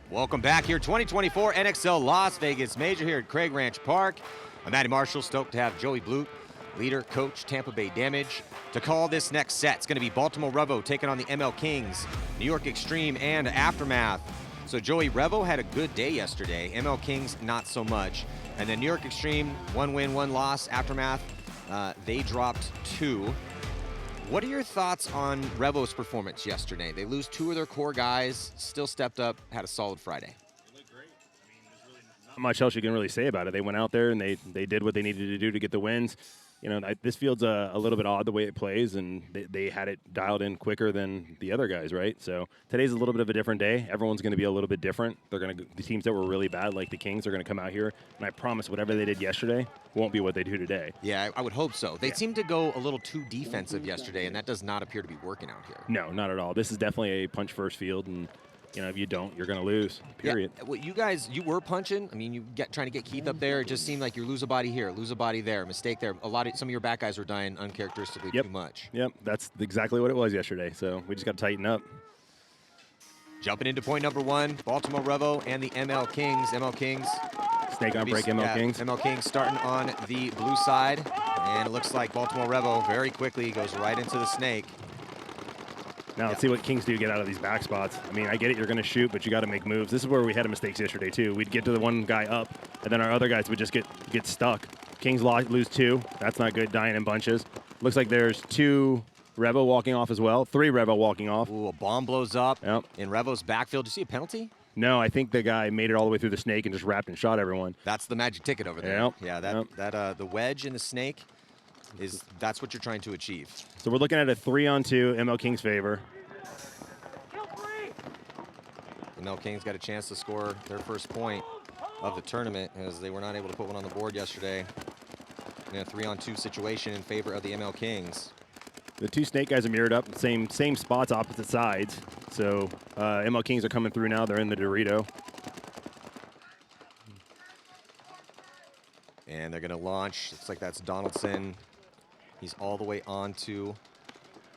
Welcome back here, 2024 NXL Las Vegas Major here at Craig Ranch Park. I'm Matty Marshall, stoked to have Joey Blute, leader, coach, Tampa Bay Damage, to call this next set. It's going to be Baltimore Revo taking on the MLKings, New York Xtreme, and Aftermath. So Joey, Revo had a good day yesterday. MLKings, not so much. And then New York Xtreme, 1 win, 1 loss. Aftermath, they dropped 2. What are your thoughts on Revo's performance yesterday? They lose 2 of their core guys, still stepped up, had a solid Friday. They look great. I mean, there's really not much else you can really say about it. They went out there and they did what they needed to do to get the wins. You know, this field's a little bit odd the way it plays, and they had it dialed in quicker than the other guys, right? So today's a little bit of a different day. Everyone's going to be a little bit different. The teams that were really bad, like the Kings, are going to come out here, and I promise whatever they did yesterday won't be what they do today. Yeah, I would hope so. They seemed to go a little too defensive yesterday, and that does not appear to be working out here. No, not at all. This is definitely a punch-first field, and you know, if you don't, you're going to lose, period. Yeah, well, you guys, you were punching. I mean, you trying to get Keith up there. It just seemed like you lose a body here, lose a body there, mistake there. Some of your back guys were dying uncharacteristically too much. Yep, that's exactly what it was yesterday. So we just got to tighten up. Jumping into point number 1, Baltimore Revo and the MLKings. MLKings. Snake on break, MLKings. MLKings starting on the blue side. And it looks like Baltimore Revo very quickly goes right into the snake. Now let's see what Kings do to get out of these back spots. I mean, I get it, you're going to shoot, but you got to make moves. This is where we had mistakes yesterday, too. We'd get to the one guy up, and then our other guys would just get stuck. Kings lose 2. That's not good, dying in bunches. Looks like there's 2 Revo walking off as well. 3 Revo walking off. Ooh, a bomb blows up in Revo's backfield. Did you see a penalty? No, I think the guy made it all the way through the snake and just wrapped and shot everyone. That's the magic ticket over there. Yeah, the wedge in the snake, that's what you're trying to achieve. So we're looking at a 3-on-2 MLKings favor. The MLKings got a chance to score their first point of the tournament as they were not able to put one on the board yesterday in a 3-on-2 situation in favor of the MLKings. The 2 snake guys are mirrored up, same spots, opposite sides. So MLKings are coming through now. They're in the Dorito. And they're going to launch. Looks like that's Donaldson. He's all the way on to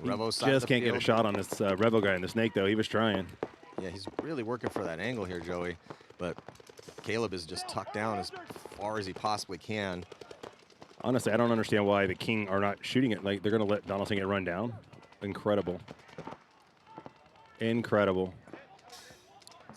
Revo's side of the just can't field. get a shot on this Revo guy in the snake, though. He was trying. Yeah, he's really working for that angle here, Joey. But Caleb is just tucked down as far as he possibly can. Honestly, I don't understand why the King are not shooting it. Like, they're going to let Donaldson get run down. Incredible. Incredible.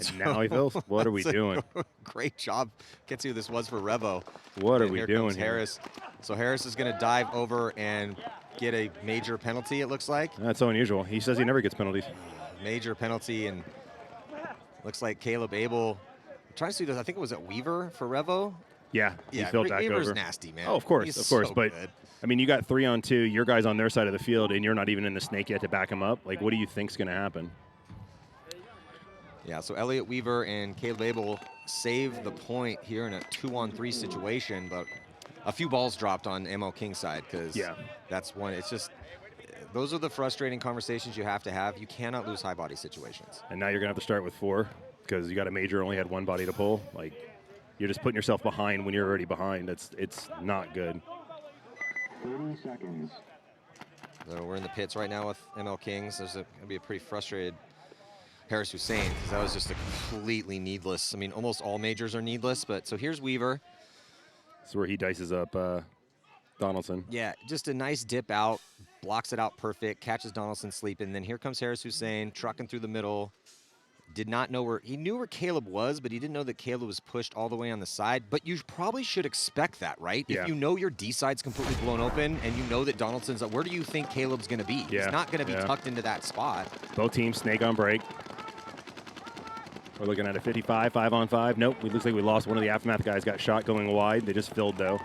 And now he feels, what are we doing? Great job. Can't see who this was for Revo. What are we doing comes Harris. So Harris is going to dive over and get a major penalty, it looks like. That's so unusual. He says he never gets penalties. Major penalty, and looks like Caleb Abel. I'm trying to see this. I think it was at Weaver for Revo. Yeah, he filled back Weaver's over. nasty, man. Oh, of course, He's but good. I mean, you got 3-on-2, your guys on their side of the field, and you're not even in the snake yet to back him up. Like, what do you think's going to happen? Yeah, so Elliott Weaver and Caleb Abel save the point here in a 2-on-3 situation, but a few balls dropped on MLKings side because that's one. It's just those are the frustrating conversations you have to have. You cannot lose high body situations. And now you're going to have to start with 4 because you got a major, only had 1 body to pull. Like, you're just putting yourself behind when you're already behind. It's not good. 30 seconds. So we're in the pits right now with MLKings. There's going to be a pretty frustrated Harris Hussein because that was just a completely needless. I mean, almost all majors are needless, but so here's Weaver. This is where he dices up Donaldson. Yeah, just a nice dip out, blocks it out perfect, catches Donaldson sleeping. And then here comes Harris Hussein trucking through the middle. Did not know where, he knew where Caleb was, but he didn't know that Caleb was pushed all the way on the side. But you probably should expect that, right? Yeah. If you know your D side's completely blown open and you know that Donaldson's, where do you think Caleb's going to be? Yeah. He's not going to be tucked into that spot. Both teams snake on break. We're looking at a 55, 5-on-5. Nope, it looks like we lost one of the Aftermath guys, got shot going wide. They just filled, though.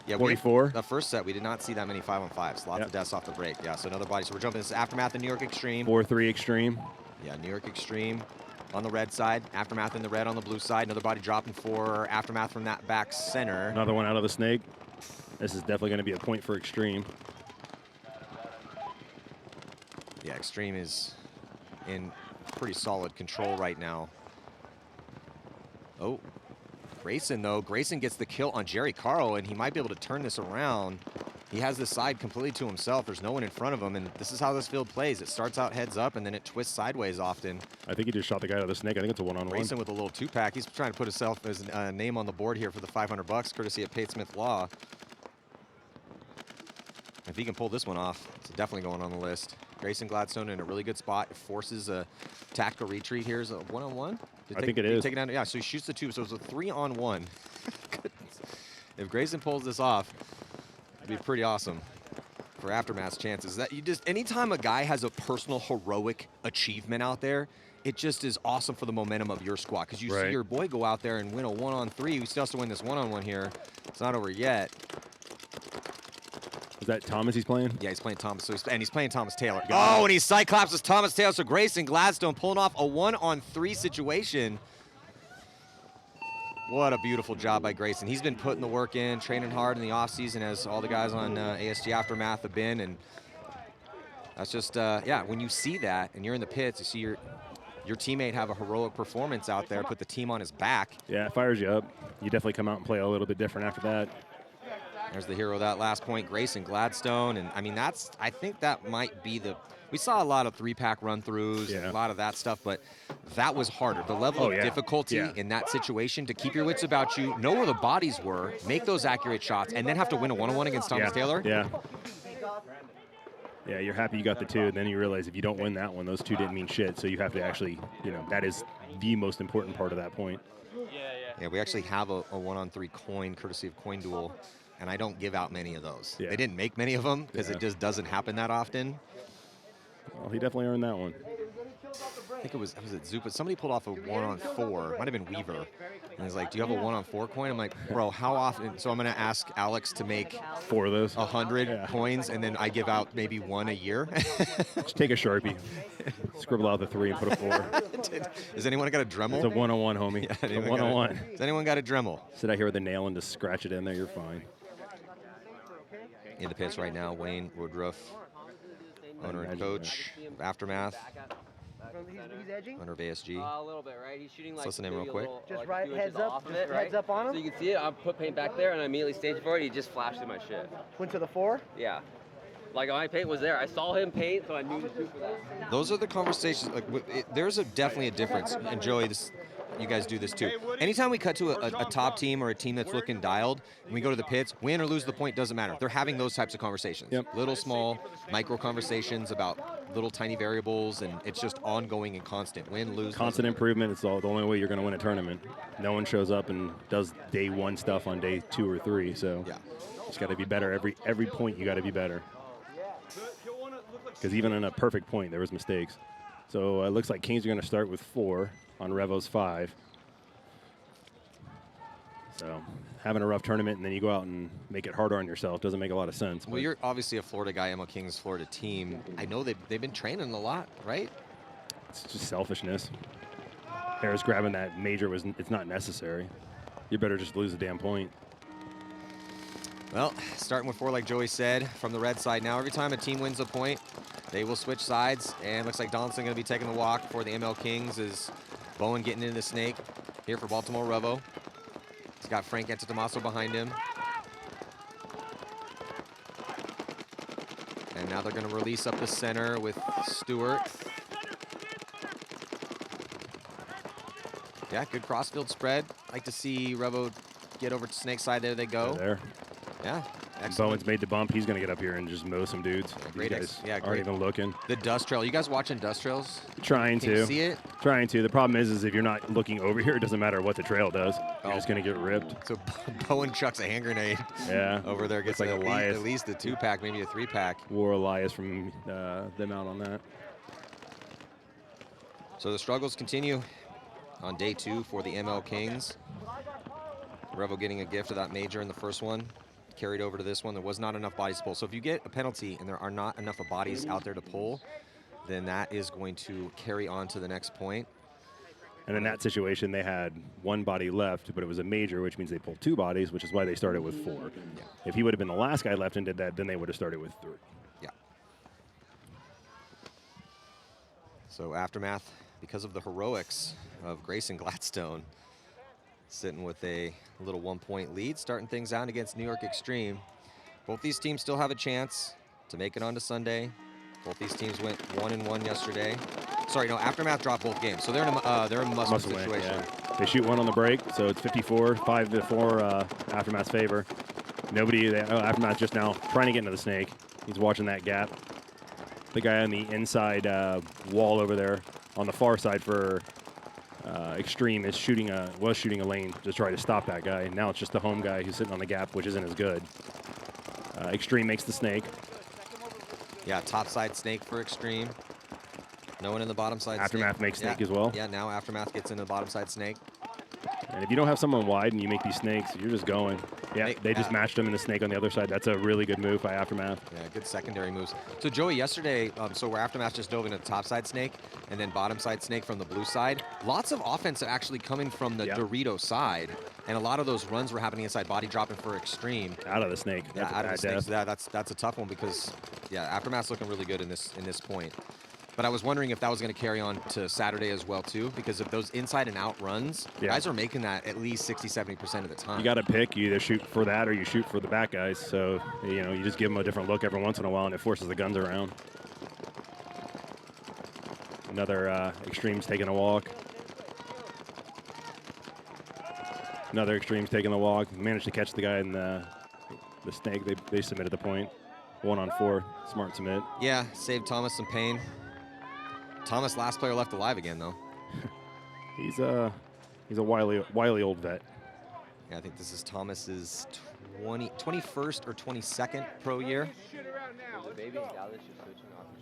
Yeah, 44. The first set, we did not see that many 5-on-5s. Lots of deaths off the break. Yeah, so another body. So we're jumping. This is Aftermath and New York Xtreme. 4-3 Xtreme. Yeah, New York Xtreme on the red side. Aftermath in the red on the blue side. Another body dropping for Aftermath from that back center. Another one out of the snake. This is definitely going to be a point for Xtreme. Yeah, Xtreme is in pretty solid control right now. Oh, Grayson, though. Grayson gets the kill on Jerry Caro, and he might be able to turn this around. He has this side completely to himself. There's no one in front of him, and this is how this field plays. It starts out heads up, and then it twists sideways often. I think he just shot the guy out of the snake. I think it's a one-on-one. Racing with a little two-pack. He's trying to put himself his name on the board here for the $500, courtesy of Pate Smith Law. If he can pull this one off, it's definitely going on the list. Grayson Gladstone in a really good spot. It forces a tactical retreat. Here's a one-on-one. I think it is. Take it down. Yeah, so he shoots the two. So it's a 3-on-1. If Grayson pulls this off, it'd be pretty awesome for Aftermath's chances. That you just anytime a guy has a personal heroic achievement out there, it just is awesome for the momentum of your squad. Because you see your boy go out there and win a 1-on-3. He still has to win this one-on-one here. It's not over yet. Is that Thomas he's playing? Yeah, he's playing Thomas. So he's playing Thomas Taylor. Oh, and he cyclopses Thomas Taylor. So Grayson Gladstone pulling off a 1-on-3 situation. What a beautiful job by Grayson. He's been putting the work in, training hard in the offseason, as all the guys on ASG Aftermath have been. And that's just, yeah, when you see that and you're in the pits, you see your teammate have a heroic performance out there, put the team on his back. Yeah, it fires you up. You definitely come out and play a little bit different after that. There's the hero of that last point, Grayson Gladstone. And I mean, I think that might be we saw a lot of 3-pack run-throughs, a lot of that stuff, but that was harder. The level of difficulty in that situation, to keep your wits about you, know where the bodies were, make those accurate shots, and then have to win a 1-on-1 against Thomas Taylor. Yeah. Yeah, you're happy you got the two, and then you realize if you don't win that one, those two didn't mean shit, so you have to actually, that is the most important part of that point. Yeah, we actually have a 1-on-3 coin, courtesy of Coin Duel, and I don't give out many of those. Yeah. They didn't make many of them because it just doesn't happen that often. Well, he definitely earned that one. I think it was Zupa. Somebody pulled off a 1-on-4. Might have been Weaver. And he's like, do you have a 1-on-4 coin? I'm like, bro, how often? So I'm going to ask Alex to make 4 of those. 100 coins, and then I give out maybe 1 a year. Just take a Sharpie. Scribble out the 3 and put a 4. Has anyone got a Dremel? It's a 1-on-1, homie. Yeah, it's a 1-on-1. Has anyone got a Dremel? Sit out here with a nail and just scratch it in there. You're fine. In the pits right now, Wayne Woodruff, owner and coach of Aftermath. He's edging? Owner of ASG. A little bit, right? He's shooting like Let's listen in real quick. Just right, heads up, heads up on him. So you can see it. I put paint back there, and I immediately staged for it. He just flashed in my shit. Went to the 4? Yeah. Like my paint was there. I saw him paint, so I knew to shoot for that. Those are the conversations. Like, there's definitely a difference. And Joey, you guys do this too. Anytime we cut to a top team or a team that's looking dialed, and we go to the pits, win or lose the point doesn't matter. They're having those types of conversations. Yep. Little, small, micro conversations about little tiny variables, and it's just ongoing and constant. Win, lose. Constant improvement is the only way you're going to win a tournament. No one shows up and does day 1 stuff on day 2 or 3. So it's got to be better. Every point you got to be better. Because even in a perfect point, there was mistakes. So it looks like Kings are going to start with 4 on Revo's 5. So having a rough tournament and then you go out and make it harder on yourself doesn't make a lot of sense. Well, you're obviously a Florida guy, MLKings Florida team. I know they've been training a lot, right? It's just selfishness. Harris grabbing that major it's not necessary. You better just lose the damn point. Well, starting with 4, like Joey said, from the red side now. Every time a team wins a point, they will switch sides. And looks like Donaldson going to be taking the walk for the MLKings. Is Bowen getting into the snake here for Baltimore Revo. He's got Frank Antetomaso behind him. And now they're going to release up the center with Stewart. Yeah, good crossfield spread. Like to see Revo get over to snake side. There they go. There. Yeah, excellent. Bowen's made the bump. He's going to get up here and just mow some dudes. Great, These guys great. aren't even looking. The dust trail. You guys watching dust trails? Trying Can to. you see it? Trying to. The problem is if you're not looking over here, it doesn't matter what the trail does. You're just going to get ripped. So Bowen chucks a hand grenade. Yeah. Over there. Gets like at least a 2-pack, maybe a 3-pack. Wore Elias from them out on that. So the struggles continue on day 2 for the MLKings. Revo getting a gift of that major in the first one. Carried over to this one. There was not enough bodies to pull. So if you get a penalty and there are not enough of bodies out there to pull, then that is going to carry on to the next point. And in that situation, they had 1 body left, but it was a major, which means they pulled 2 bodies, which is why they started with 4. Yeah. If he would have been the last guy left and did that, then they would have started with 3. Yeah. So Aftermath, because of the heroics of Grayson Gladstone, sitting with a little 1-point lead, starting things out against New York Xtreme. Both these teams still have a chance to make it onto Sunday. Both these teams went 1-1 yesterday. Sorry, no, Aftermath dropped both games, so they're in a must-win situation. Yeah. They shoot one on the break, so it's 54, 5-4 Aftermath's favor. Aftermath just now trying to get into the snake. He's watching that gap. The guy on the inside wall over there on the far side for Xtreme is was shooting a lane to try to stop that guy. Now it's just the home guy who's sitting on the gap, which isn't as good. Xtreme makes the snake. Yeah, top side snake for Xtreme. No one in the bottom side Aftermath snake. makes snake as well. Yeah, now Aftermath gets into the bottom side snake. And if you don't have someone wide and you make these snakes, you're just going. Yeah, they just matched him in the snake on the other side. That's a really good move by Aftermath. Yeah, good secondary moves. So Joey, yesterday, where Aftermath just dove into the top side snake and then bottom side snake from the blue side, lots of offense actually coming from the Dorito side. And a lot of those runs were happening inside, body dropping for Xtreme. Out of the snake. Yeah, out of the snake. So that's a tough one because, yeah, Aftermath's looking really good in this point. But I was wondering if that was going to carry on to Saturday as well, too, because if those inside and out runs, guys are making that at least 60-70% of the time. You got to pick. You either shoot for that or you shoot for the back guys. So, you just give them a different look every once in a while, and it forces the guns around. Another Xtreme's taking a walk. Another Xtreme's taking the walk. Managed to catch the guy in the snake. They submitted the point. 1-on-4. Smart submit. Yeah, saved Thomas some pain. Thomas, last player left alive again, though. He's a wily old vet. Yeah, I think this is Thomas's 21st or 22nd pro year.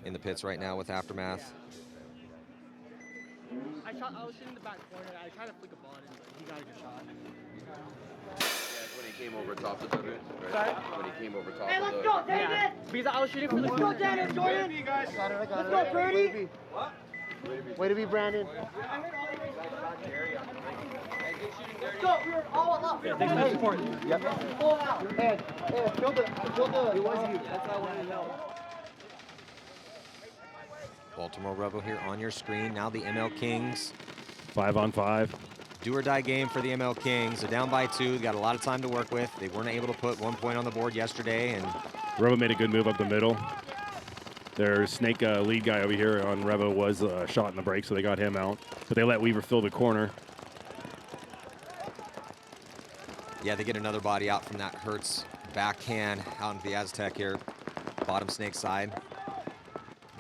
In the pits right now with Aftermath. I was shooting the back corner. I tried to flick a ball in, but he got a good shot. When he came over top of the hood, right? Sorry? When he came over top Hey, of let's the go, David! Yeah. Because I was shooting for the corner. Let's go, Dennis, Jordan! I got it. Let's go, Brady! What? Way to be, Brandon. Let's go, we're all up. Thanks for the support. Yep. Pull out. Hey, fill the. It was you. That's why I wanted to know. Baltimore Revo here on your screen. Now the MLKings. 5-on-5. Do or die game for the MLKings. They're down by 2. They got a lot of time to work with. They weren't able to put 1 point on the board yesterday. And Revo made a good move up the middle. Their snake lead guy over here on Revo was shot in the break, so they got him out. But they let Weaver fill the corner. yeah, they get another body out from that Hertz backhand out into the Aztec here. Bottom snake side.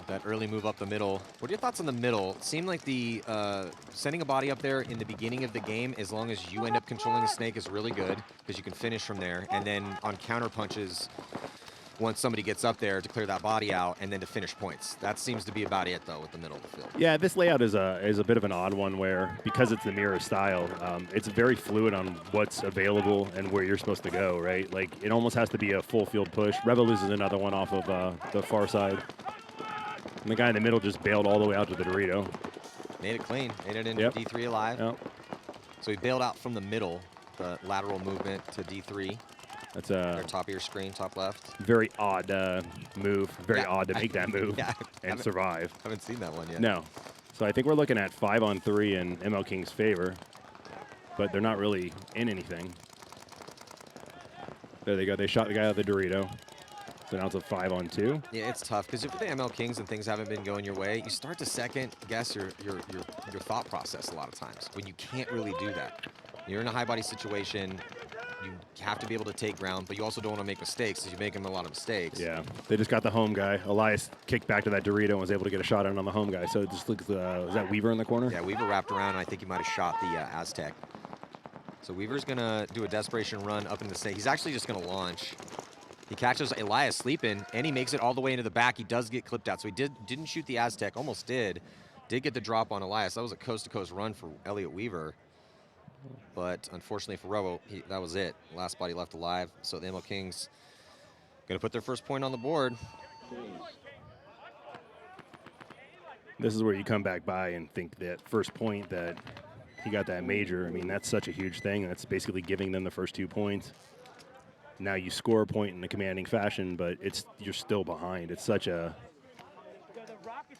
That early move up the middle. What are your thoughts on the middle? It seemed like the sending a body up there in the beginning of the game, as long as you end up controlling the snake, is really good because you can finish from there. And then on counter punches, once somebody gets up there, to clear that body out and then to finish points. That seems to be about it, though, with the middle of the field. Yeah, this layout is a bit of an odd one where, because it's the mirror style, it's very fluid on what's available and where you're supposed to go, right? Like, it almost has to be a full field push. Revo loses another one off of the far side. And the guy in the middle just bailed all the way out to the Dorito. Made it clean. Made it into D3 alive. Yep. So he bailed out from the middle, the lateral movement to D3. That's Their top of your screen, top left. very odd move. Very odd to make that move Yeah, and survive. Haven't seen that one yet. No. So I think we're looking at 5-on-3 in MLKings' favor, but they're not really in anything. There they go. They shot the guy out of the Dorito. So now it's a 5-on-2. Yeah, it's tough because if you're the MLKings and things haven't been going your way, you start to second guess your thought process a lot of times when you can't really do that. You're in a high body situation. You have to be able to take ground, but you also don't want to make mistakes because you're making a lot of mistakes. Yeah, they just got the home guy. Elias kicked back to that Dorito and was able to get a shot in on the home guy. So it just looks, was that Weaver in the corner? Yeah, Weaver wrapped around, and I think he might have shot the Aztec. So Weaver's going to do a desperation run up in the snake. He's actually just going to launch. He catches Elias sleeping, and he makes it all the way into the back. He does get clipped out, so he didn't shoot the Aztec, almost did. Did get the drop on Elias. That was a coast-to-coast run for Elliot Weaver. But unfortunately for Revo, that was it. Last body left alive. So the MLKings going to put their first point on the board. This is where you come back by and think that first point that he got that major. I mean, that's such a huge thing. That's basically giving them the first 2 points. Now you score a point in a commanding fashion, but you're still behind. It's such a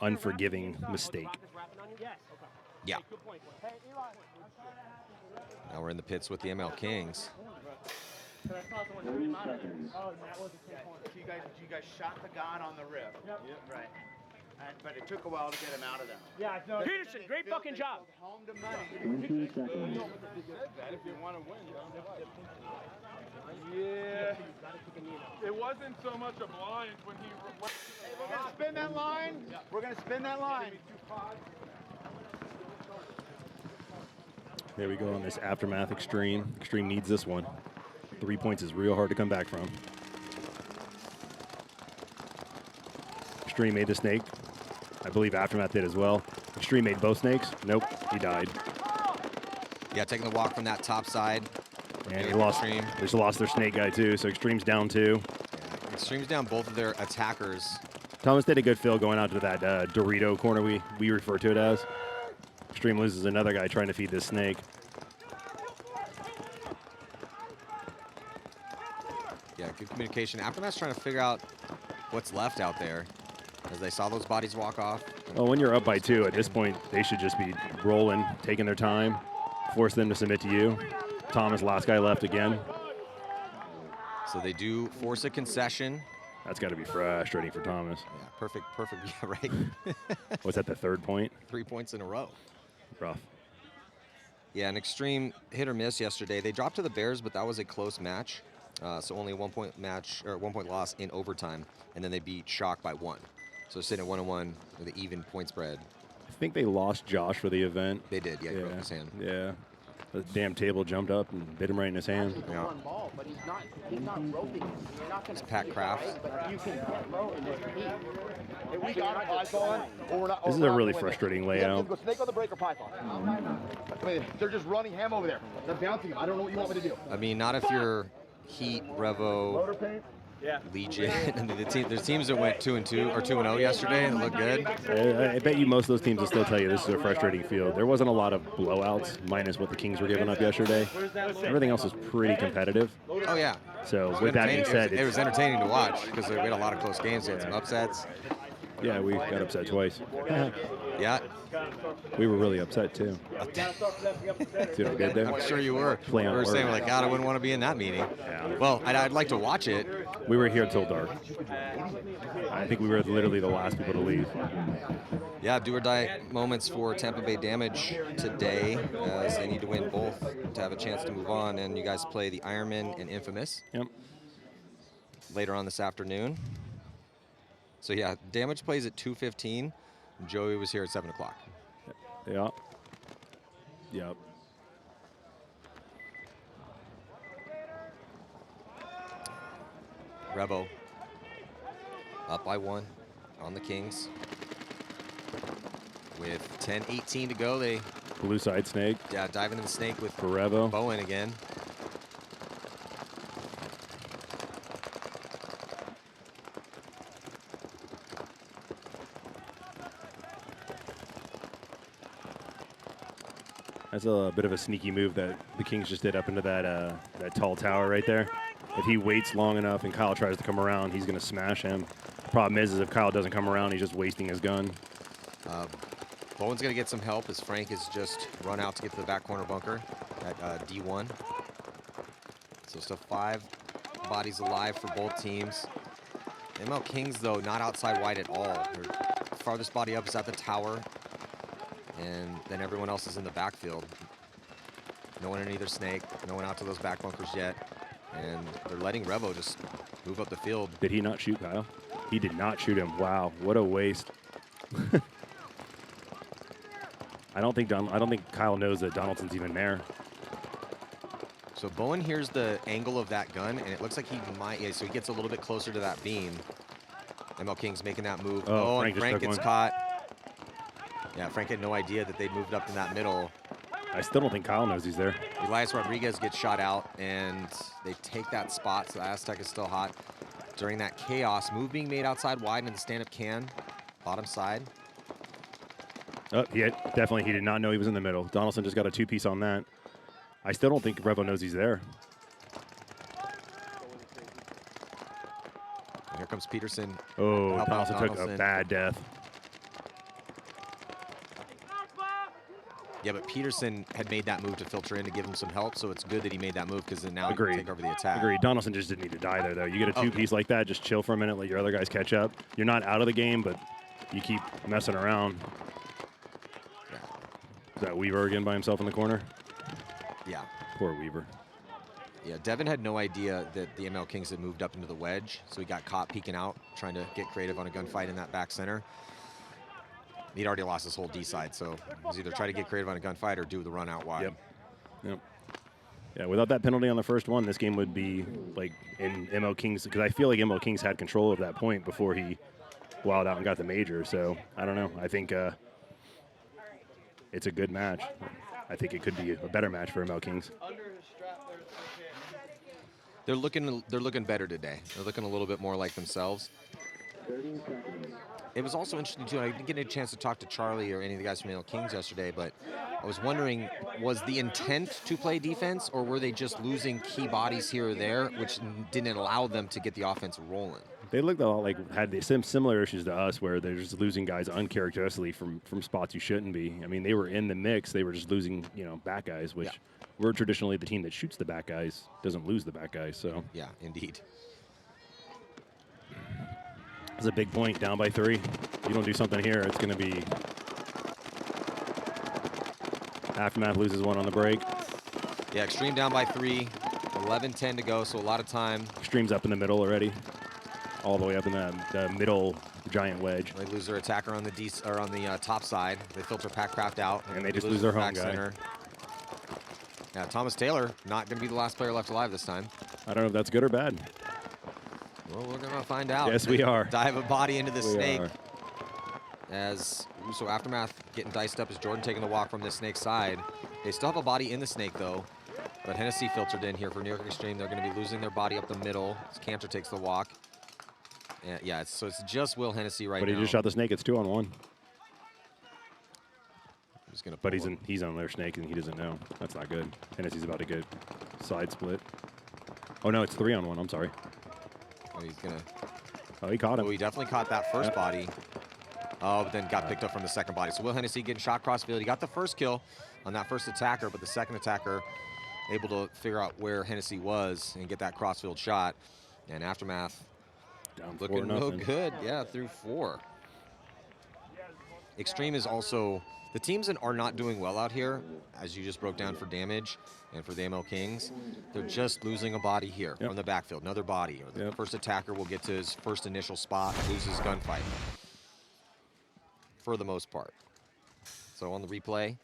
unforgiving mistake. Yeah. Now we're in the pits with the MLKings. But I saw someone shoot him out of there. seconds. Oh, and that was a 10 corner. So you guys shot the gun on the rip. Yep. Right. But it took a while to get him out of there. Yeah, no. Peterson, great fucking job. Home to money. 20 seconds. If you want to win, yeah. It wasn't so much a blind when he. Hey, we're gonna spin that line. We're gonna spin that line. There we go on this aftermath Xtreme. Xtreme needs this one. 3 points is real hard to come back from. Xtreme made the snake. I believe aftermath did as well. Xtreme made both snakes. Nope, he died. Yeah, taking the walk from that top side. And they lost their snake guy too, so Xtreme's down 2. Yeah, Xtreme's down both of their attackers. Thomas did a good fill going out to that Dorito corner we refer to it as. Xtreme loses another guy trying to feed this snake. Yeah, good communication. Aftermath's trying to figure out what's left out there as they saw those bodies walk off. Well, when you're up by 2, at this point, they should just be rolling, taking their time, force them to submit to you. Thomas, last guy left again. So they do force a concession. That's got to be frustrating for Thomas. Yeah, perfect, yeah, right. Was that the 3rd point? 3 points in a row. Rough. Yeah, an Xtreme hit or miss yesterday. They dropped to the Bears, but that was a close match. So only a 1 point match, or 1 point loss in overtime, and then they beat Shock by 1. So sitting at 1-1 with an even point spread. I think they lost Josh for the event. They did, yeah, he broke his hand. Yeah. The damn table jumped up and bit him right in his hand. Yeah. On ball, but he's not roping. You're not going It's Pat Crafts. but you can get low and just eat. Hey, we got a python. Or we're not, This is a really frustrating layout. Go snake on the break or python. I mean, they're just running ham over there. They're bouncing him. I don't know what you want me to do. I mean, not if you're Heat, Revo, Legion. I mean, there's teams that went 2-2 or 2-0 yesterday and looked good. I bet you most of those teams will still tell you this is a frustrating field. There wasn't a lot of blowouts, minus what the Kings were giving up yesterday. Everything else was pretty competitive. Oh, yeah. So with that being said, it was entertaining to watch because we had a lot of close games. We had some upsets. Yeah, we got upset twice. Yeah. We were really upset too. See what I did there? I'm sure you were. Play on we were words. saying, like, God, I wouldn't want to be in that meeting. Yeah. Well, I'd like to watch it. We were here till dark. I think we were literally the last people to leave. Yeah, do or die moments for Tampa Bay Damage today, as they need to win both to have a chance to move on. And you guys play the Ironman and Infamous Yep. later on this afternoon. So yeah, Damage plays at 2:15. Joey was here at 7 o'clock. Yep. Yep. Revo up by 1 on the Kings. With 10:18 to go, they Blue side snake dive into the snake with for Revo. Bowen again. That's a bit of a sneaky move that the Kings just did up into that tall tower right there. If he waits long enough and Kyle tries to come around, he's going to smash him. Problem is if Kyle doesn't come around, he's just wasting his gun. Bowen's going to get some help as Frank has just run out to get to the back corner bunker at D1. So still 5 bodies alive for both teams. MLKings, though, not outside wide at all. Their farthest body up is at the tower. And then everyone else is in the backfield. No one in either snake. No one out to those back bunkers yet. And they're letting Revo just move up the field. Did he not shoot Kyle? He did not shoot him. Wow, what a waste. I don't think Kyle knows that Donaldson's even there. So Bowen hears the angle of that gun, and it looks like he might. Yeah, so he gets a little bit closer to that beam. MLKings making that move. Oh, and Frank gets one. caught. Yeah, Frank had no idea that they'd moved up in that middle. I still don't think Kyle knows he's there. Elias Rodriguez gets shot out, and they take that spot, so the Aztec is still hot. During that chaos, move being made outside wide in the stand-up can, bottom side. Oh, he did not know he was in the middle. Donaldson just got a 2-piece on that. I still don't think Revo knows he's there. And here comes Peterson. Oh, Help out Donaldson took a Donaldson. bad death. Yeah, but Peterson had made that move to filter in to give him some help, so it's good that he made that move because then now he Agreed. can take over the attack. Agreed. Donaldson just didn't need to die there, though. You get a two-piece like that, just chill for a minute, let your other guys catch up. You're not out of the game, but you keep messing around. Yeah. Is that Weaver again by himself in the corner? Yeah. Poor Weaver. Yeah, Devin had no idea that the MLKings had moved up into the wedge, so he got caught peeking out, trying to get creative on a gunfight in that back center. He'd already lost his whole D side, so he's either try to get creative on a gunfight or do the run out wide. Yep. Yeah, without that penalty on the first one, this game would be like in MLKings, because I feel like MLKings had control of that point before he wilded out and got the major. So I don't know. I think it's a good match. I think it could be a better match for MLKings. They're looking better today. They're looking a little bit more like themselves. 30 seconds. It was also interesting too. I didn't get a chance to talk to Charlie or any of the guys from MLKings yesterday, but I was wondering, was the intent to play defense, or were they just losing key bodies here or there, which didn't allow them to get the offense rolling? They looked a lot like had the similar issues to us, where they're just losing guys uncharacteristically from spots you shouldn't be. I mean, they were in the mix. They were just losing, back guys, which we're traditionally the team that shoots the back guys, doesn't lose the back guys. So yeah, indeed. It's a big point, down by 3. If you don't do something here, it's going to be Aftermath loses one on the break. Yeah, Xtreme down by 3, 11-10 to go, so a lot of time. Xtreme's up in the middle already, all the way up in the middle giant wedge. They lose their attacker on the top side. They filter Packcraft out, and they just lose their home back guy. Center. Yeah, Thomas Taylor not going to be the last player left alive this time. I don't know if that's good or bad. Well, we're going to find out. Yes, we are. Dive a body into the snake. Are. So Aftermath getting diced up as Jordan taking the walk from the snake side. They still have a body in the snake, though. But Hennessy filtered in here for New York Xtreme. They're going to be losing their body up the middle as Cantor takes the walk. Yeah, so it's just Will Hennessy right now. But he just shot the snake. It's 2-on-1. But he's on their snake, and he doesn't know. That's not good. Hennessy's about to get side split. Oh, no, it's 3-on-1. I'm sorry. Oh, he's going to... Oh, he caught him. Oh, he definitely caught that first body. Oh, but then got picked up from the second body. So Will Hennessy getting shot cross field. He got the first kill on that first attacker, but the second attacker able to figure out where Hennessy was and get that crossfield shot. And Aftermath down looking real good. Yeah, through 4. Xtreme is also... The teams that are not doing well out here, as you just broke down for damage and for the MLKings, they're just losing a body here from the backfield, another body. Or the first attacker will get to his first initial spot, loses gunfight for the most part. So on the replay.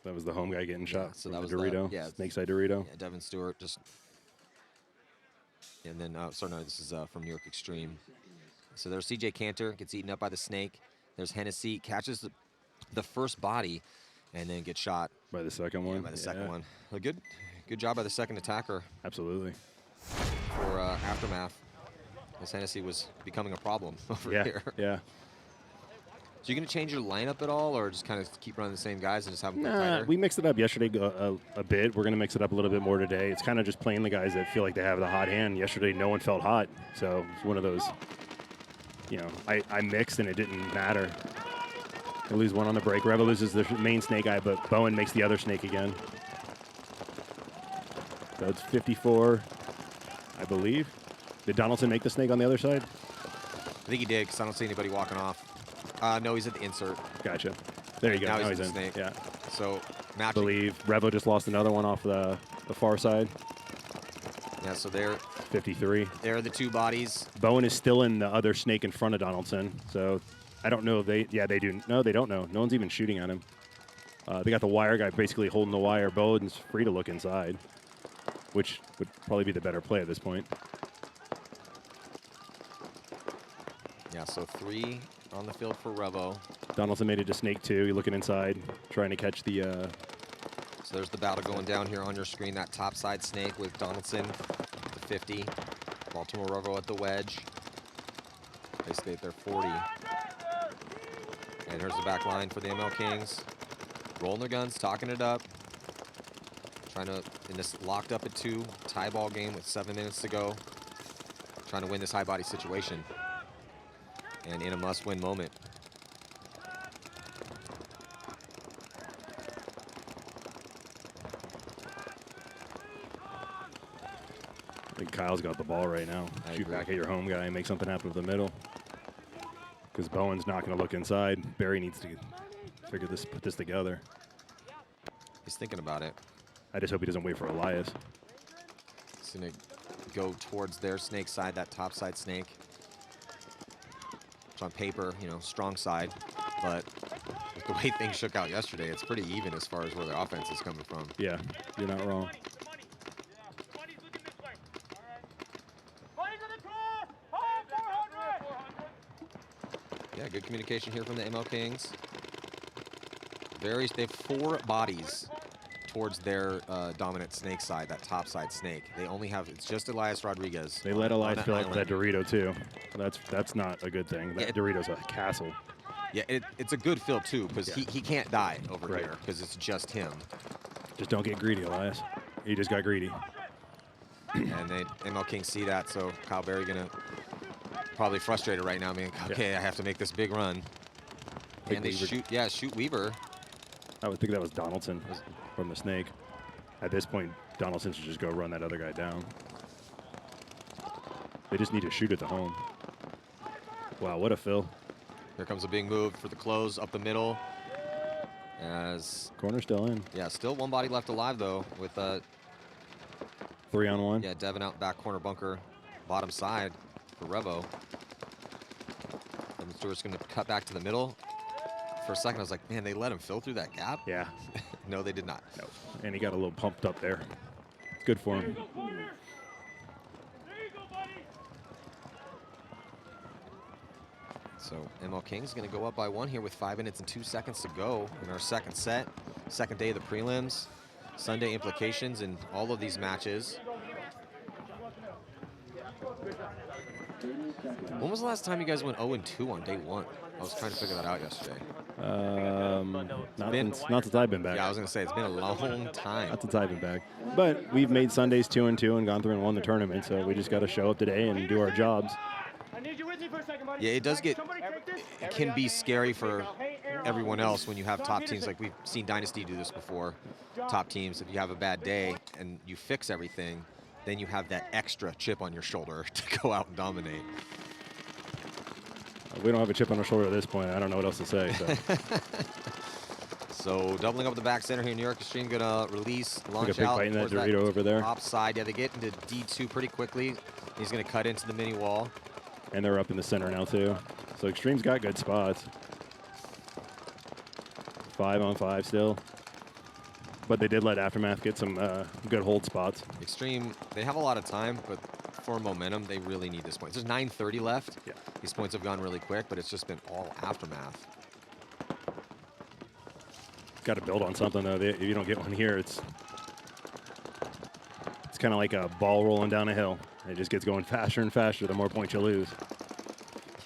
That was the home guy getting shot. So that was Dorito. Snakeside Dorito. Yeah, Devin Stewart just. And then, sorry, no, this is from New York Xtreme. So there's CJ Cantor, gets eaten up by the snake. There's Hennessy, catches the first body, and then gets shot by the second one. By the second one. A good job by the second attacker. Absolutely. For Aftermath, as Hennessy was becoming a problem over here. Yeah. So you going to change your lineup at all, or just kind of keep running the same guys and just have them play tighter? We mixed it up yesterday a bit. We're going to mix it up a little bit more today. It's kind of just playing the guys that feel like they have the hot hand. Yesterday, no one felt hot, so it's one of those. I mixed and it didn't matter. They lose one on the break. Revo loses the main snake eye, but Bowen makes the other snake again. So it's 54, I believe. Did Donaldson make the snake on the other side? I think he did, because I don't see anybody walking off. No, he's at the insert. Gotcha. There you go. Now he's in in. snake. Yeah. So, matching. I believe Revo just lost another one off the far side. Yeah, so they're 53. There are the 2 bodies. Bowen is still in the other snake in front of Donaldson. So I don't know if they do. No, they don't know. No one's even shooting at him. They got the wire guy basically holding the wire. Bowen's free to look inside, which would probably be the better play at this point. Yeah, so 3 on the field for Revo. Donaldson made it to snake 2. He's looking inside, trying to catch the... So there's the battle going down here on your screen. That top side snake with Donaldson at the 50. Baltimore Revo at the wedge. Basically at their 40. And here's the back line for the MLKings. Rolling their guns, talking it up. Trying to, in this locked up at 2, tie ball game with 7 minutes to go. Trying to win this high body situation. And in a must-win moment. I think Kyle's got the ball right now. I Shoot agree. back at your home guy and make something happen with the middle. Because Bowen's not going to look inside. Barry needs to put this together. He's thinking about it. I just hope he doesn't wait for Elias. He's going to go towards their snake side, that top side snake. Which on paper, you know, strong side. But with the way things shook out yesterday, it's pretty even as far as where the offense is coming from. Yeah, you're not wrong. Yeah, good communication here from the MLKings. They have 4 bodies towards their dominant snake side, that top side snake. They only have, it's just Elias Rodriguez. They let Elias fill out island. that Dorito too. That's not a good thing. That Dorito's a castle. Yeah, it's a good fill too, because he can't die over Right. here, because it's just him. Just don't get greedy, Elias. He just got greedy. And they MLKings see that, so Kyle Berry gonna probably frustrated right now, man. Okay, I have to make this big run. Big And they Weaver. shoot Weaver. I would think that was Donaldson from the snake. At this point, Donaldson should just go run that other guy down. They just need to shoot at the home. Wow, what a fill. Here comes a big move for the close up the middle. As Corner still in. yeah, still one body left alive though, with 3-on-1. yeah, Devin out back corner bunker, bottom side for Revo. And Stewart's gonna cut back to the middle. For a second, I was like, man, they let him fill through that gap? Yeah. No, they did not. No. And he got a little pumped up there. It's good for him. So MLKings gonna go up by 1 here with 5 minutes and 2 seconds to go in our second set. Second day of the prelims. Sunday implications in all of these matches. When was the last time you guys went 0-2 on day 1? I was trying to figure that out yesterday. Not since I've been back. Yeah, I was gonna say it's been a long time. Not since I've been back. But we've made Sundays 2-2 and gone through and won the tournament. So we just got to show up today and do our jobs. I need you with me for a second, buddy. Yeah, it does get, Somebody take this. it can be scary for everyone else when you have top teams. Like we've seen Dynasty do this before. Top teams, if you have a bad day and you fix everything, then you have that extra chip on your shoulder to go out and dominate. We don't have a chip on our shoulder at this point. I don't know what else to say. So. So doubling up the back center here, New York Xtreme gonna release, launch Took a big out bite in that towards Dorito over there. top side. Yeah, they get into D2 pretty quickly. He's gonna cut into the mini wall. And they're up in the center now too. So Xtreme's got good spots. 5-on-5 still. But they did let Aftermath get some good hold spots. Xtreme, they have a lot of time, but for momentum, they really need this point. There's 9:30 left. Yeah. These points have gone really quick, but it's just been all Aftermath. Got to build on something though. If you don't get one here, it's kind of like a ball rolling down a hill. It just gets going faster and faster the more points you lose.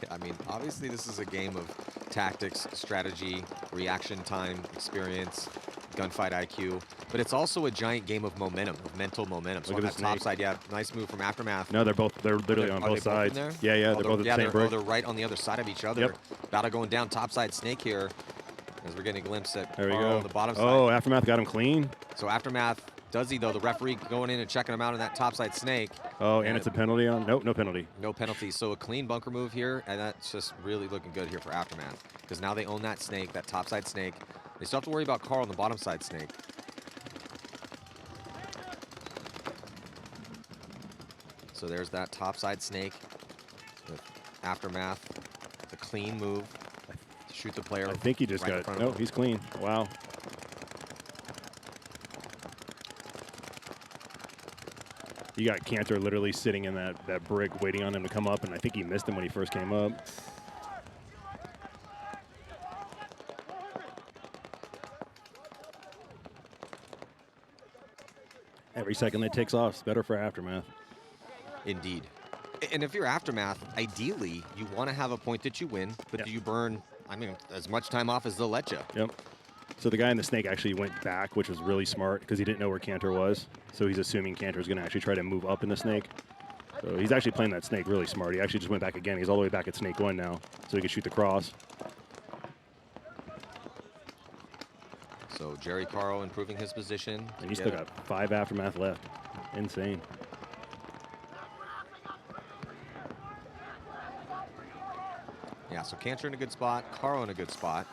Yeah, I mean, obviously this is a game of tactics, strategy, reaction time, experience, gunfight IQ, but it's also a giant game of momentum, of mental momentum. So Look on at that the top snake. side, yeah, nice move from Aftermath. No, they're literally on Are both they both in sides. there? Yeah, yeah, Oh, they're both at the same brick. they're right on the other side of each other. Yep. Battle going down top side snake here as we're getting a glimpse at There we Carl go. on the bottom side. Oh, Aftermath got him clean. So Aftermath, does he though? The referee going in and checking him out on that topside snake. Oh, and it's a penalty on? Nope, no penalty. No penalty. So a clean bunker move here, and that's just really looking good here for Aftermath. Because now they own that snake, that topside snake. They still have to worry about Carl on the bottom side snake. So there's that topside snake with Aftermath, the clean move to shoot the player. I think he just right in got front it. of No, him. he's clean. Wow. You got Cantor literally sitting in that brick waiting on him to come up, and I think he missed him when he first came up. Every second that takes off is better for Aftermath. Indeed. And if you're Aftermath, ideally, you want to have a point that you win, but Yeah. do you burn, I mean, as much time off as they'll let you. Yep. So the guy in the snake actually went back, which was really smart because he didn't know where Cantor was. So he's assuming Cantor's going to actually try to move up in the snake. So he's actually playing that snake really smart. He actually just went back again. He's all the way back at snake 1 now, so he can shoot the cross. So Jerry Caro improving his position. And he's still got 5 Aftermath left. Insane. Yeah, so Cantor in a good spot, Carl in a good spot.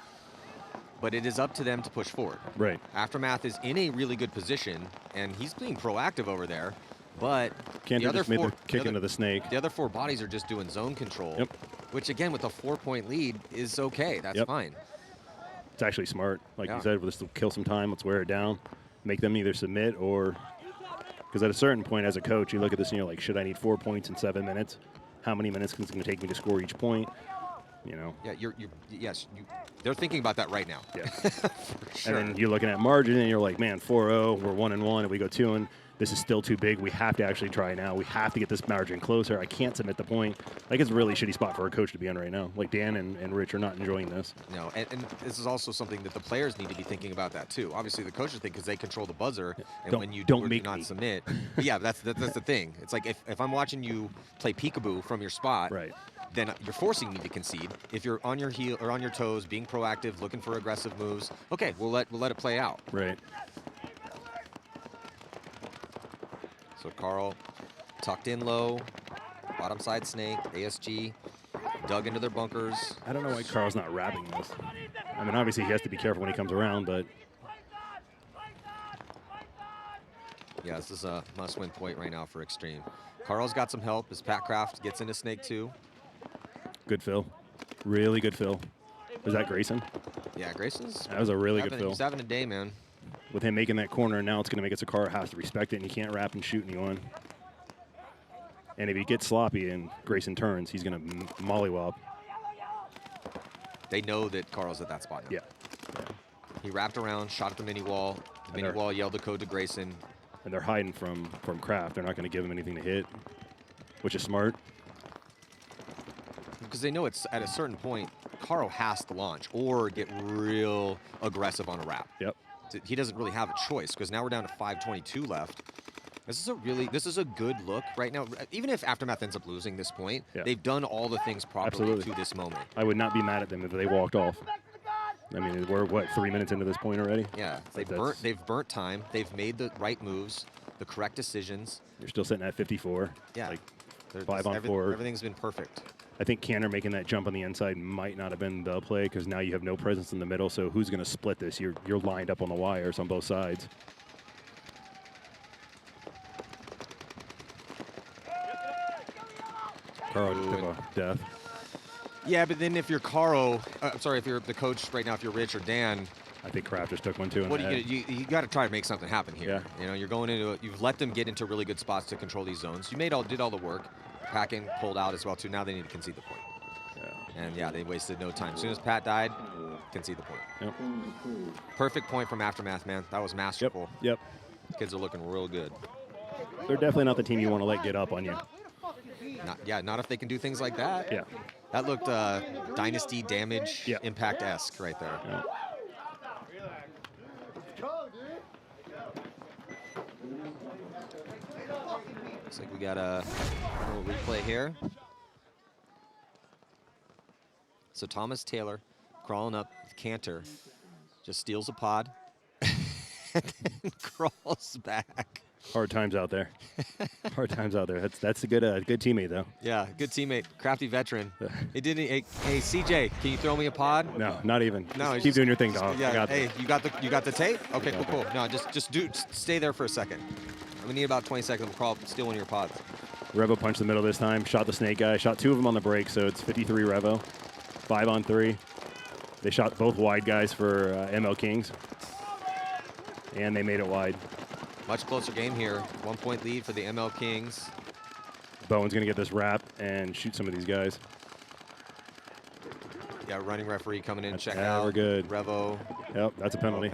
But it is up to them to push forward. Right. Aftermath is in a really good position, and he's being proactive over there. But Cantor just made the kick other, into the snake. The other 4 bodies are just doing zone control. Yep. Which, again, with a 4-point lead is okay. That's fine. It's actually smart. Like you said, let's kill some time. Let's wear it down. Make them either submit or... Because at a certain point as a coach, you look at this and you're like, should I need 4 points in 7 minutes? How many minutes is it going to take me to score each point? You know? Yeah, they're thinking about that right now. Yeah. For sure. And then you're looking at margin and you're like, man, 4-0, we're 1-1. If we go 2-1, this is still too big. We have to actually try now. We have to get this margin closer. I can't submit the point. Like, it's a really shitty spot for a coach to be in right now. Like, Dan and Rich are not enjoying this. No, and this is also something that the players need to be thinking about that too. Obviously, the coaches think because they control the buzzer, and when you don't do make not me. submit. But yeah, that's the thing. It's like if I'm watching you play peekaboo from your spot, Right. then you're forcing me to concede. If you're on your heel or on your toes, being proactive, looking for aggressive moves, okay, we'll let it play out. Right. So Carl tucked in low, bottom side snake, ASG, dug into their bunkers. I don't know why Carl's not wrapping this. I mean, obviously he has to be careful when he comes around, but Yeah, this is a must-win point right now for Xtreme. Carl's got some help as Pat Kraft gets into snake 2. good fill. Really good fill. Was that Grayson? Yeah, Grayson's That was a really good fill. He's having a day, man. With him making that corner, now it's going to make it so Carl has to respect it, and he can't wrap and shoot anyone. And if he gets sloppy and Grayson turns, he's going to mollywop. They know that Carl's at that spot now. Yeah. He wrapped around, shot at the mini wall. The mini wall yelled the code to Grayson. And they're hiding from Kraft. They're not going to give him anything to hit, which is smart. Because they know it's at a certain point, Carl has to launch or get real aggressive on a wrap. Yep. He doesn't really have a choice because now we're down to 5:22 left. This is a good look right now. Even if Aftermath ends up losing this point, they've done all the things properly to this moment. I would not be mad at them if they walked off. I mean, we're, what, 3 minutes into this point already? Yeah, they've burnt time. They've made the right moves, the correct decisions. You're still sitting at 54. Yeah. Like 5 on 4. Everything's been perfect. I think Cantor making that jump on the inside might not have been the play because now you have no presence in the middle. So who's going to split this? You're lined up on the wires on both sides. Carl just took a death. Yeah, but then if you're Caro, I'm sorry, if you're the coach right now, if you're Rich or Dan, I think Kraft just took one too. What you got to try to make something happen here. Yeah. You know, you're going into you've let them get into really good spots to control these zones. You did all the work. Packing pulled out as well too. Now they need to concede the point. Yeah. And yeah, they wasted no time. As soon as Pat died, concede the point. Yep. Perfect point from Aftermath, man. That was masterful. Yep. Kids are looking real good. They're definitely not the team you want to let get up on you. Not if they can do things like that. Yeah. That looked dynasty damage impact-esque right there. Yeah. Looks like we got a little replay here. So Thomas Taylor crawling up with Cantor, just steals a pod and then crawls back. Hard times out there. Hard times out there. That's a good teammate though. Yeah, good teammate, crafty veteran. Hey, hey, CJ, can you throw me a pod? No, not even. No, just keep doing your thing, dog. Yeah. I got hey, this. you got the tape? Okay, cool. No, just stay there for a second. We need about 20 seconds. We'll crawl, steal one of your pods. Revo punched the middle this time. Shot the snake guy. Shot 2 of them on the break, so it's 53 Revo. 5 on 3. They shot both wide guys for MLKings, and they made it wide. Much closer game here. 1 point lead for the MLKings. Bowen's gonna get this wrap and shoot some of these guys. Yeah, running referee coming in, check Yeah, out. we're good. Revo. Yep, that's a penalty.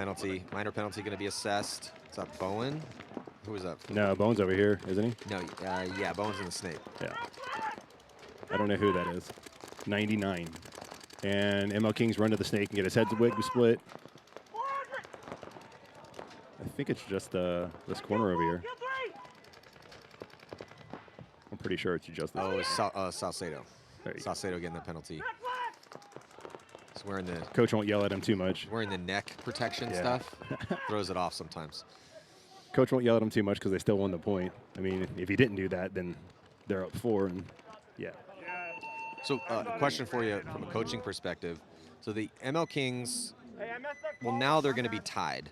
Minor penalty going to be assessed. Is that Bowen? Who is that? No, Bowen's over here, isn't he? No, yeah, Bowen's in the snake. Yeah. I don't know who that is. 99. And MLKings run to the snake and get his head split. I think it's just this corner over here. I'm pretty sure it's just this. Oh, it's Salcedo. There you go. Salcedo getting the penalty. He's wearing the Coach won't yell at him too much. neck protection Yeah. stuff. Throws it off sometimes. Coach won't yell at him too much because they still won the point. I mean, if he didn't do that, then they're up 4, and yeah. So, question for you from a coaching perspective. So the MLKings, well, now they're going to be tied.